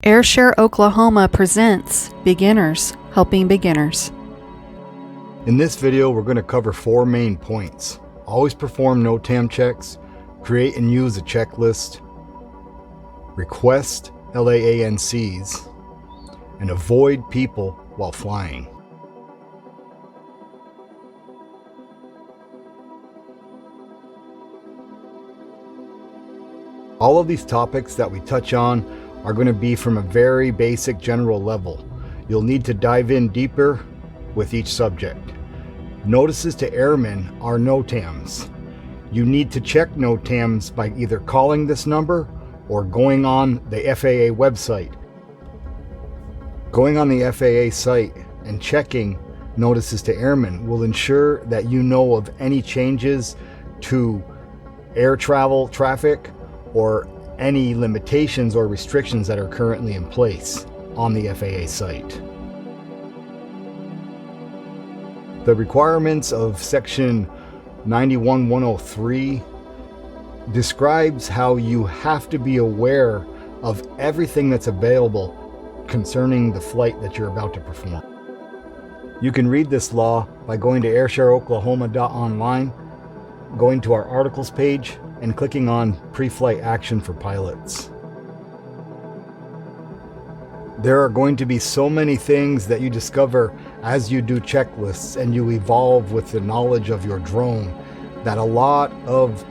AirShare Oklahoma presents Beginners Helping Beginners. In this video, we're going to cover 4 main points. Always perform NOTAM checks, create and use a checklist, request LAANCs, and avoid people while flying. All of these topics that we touch on are going to be from a very basic general level. You'll need to dive in deeper with each subject. Notices to airmen are NOTAMs. You need to check NOTAMs by either calling this number or going on the FAA website. Going on the FAA site and checking notices to airmen will ensure that you know of any changes to air travel traffic or any limitations or restrictions that are currently in place on the FAA site. The requirements of Section 91-103 describes how you have to be aware of everything that's available concerning the flight that you're about to perform. You can read this law by going to airshareoklahoma.online, going to our articles page, and clicking on Pre-Flight Action for Pilots. There are going to be so many things that you discover as you do checklists and you evolve with the knowledge of your drone, that a lot of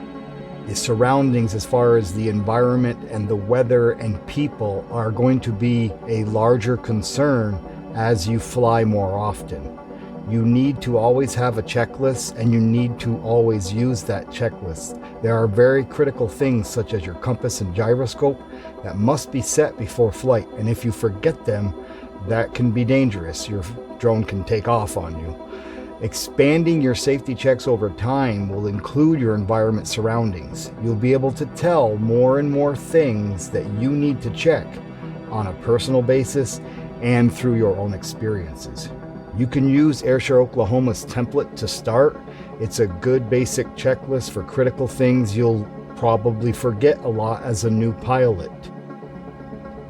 the surroundings as far as the environment and the weather and people are going to be a larger concern as you fly more often. You need to always have a checklist, and you need to always use that checklist. There are very critical things such as your compass and gyroscope that must be set before flight, and if you forget them, that can be dangerous. Your drone can take off on you. Expanding your safety checks over time will include your environment surroundings. You'll be able to tell more and more things that you need to check on a personal basis and through your own experiences. You can use AirShare Oklahoma's template to start. It's a good basic checklist for critical things you'll probably forget a lot as a new pilot.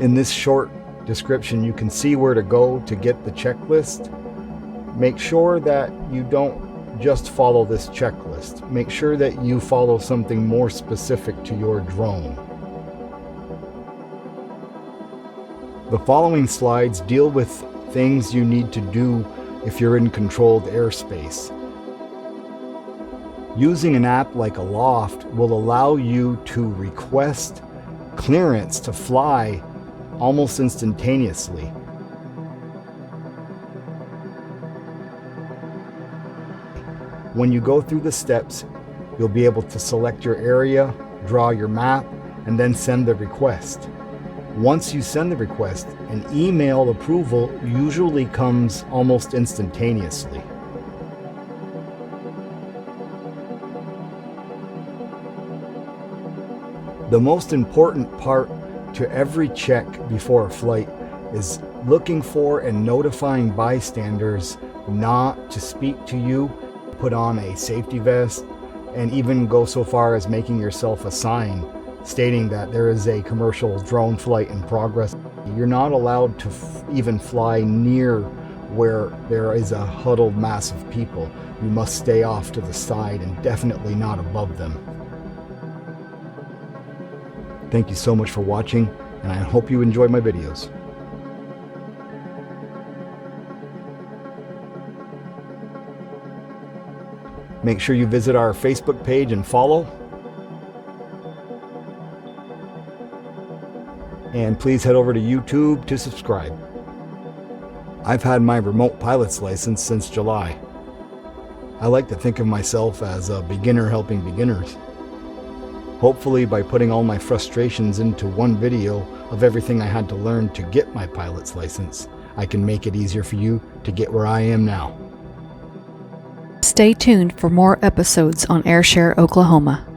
In this short description, you can see where to go to get the checklist. Make sure that you don't just follow this checklist. Make sure that you follow something more specific to your drone. The following slides deal with things you need to do if you're in controlled airspace. Using an app like Aloft will allow you to request clearance to fly almost instantaneously. When you go through the steps, you'll be able to select your area, draw your map, and then send the request. Once you send the request, an email approval usually comes almost instantaneously. The most important part to every check before a flight is looking for and notifying bystanders not to speak to you, put on a safety vest, and even go so far as making yourself a sign stating that there is a commercial drone flight in progress. You're not allowed to even fly near where there is a huddled mass of people. You must stay off to the side and definitely not above them. Thank you so much for watching, and I hope you enjoy my videos. Make sure you visit our Facebook page and follow. And please head over to YouTube to subscribe. I've had my remote pilot's license since July. I like to think of myself as a beginner helping beginners. Hopefully, by putting all my frustrations into one video of everything I had to learn to get my pilot's license, I can make it easier for you to get where I am now. Stay tuned for more episodes on AirShare Oklahoma.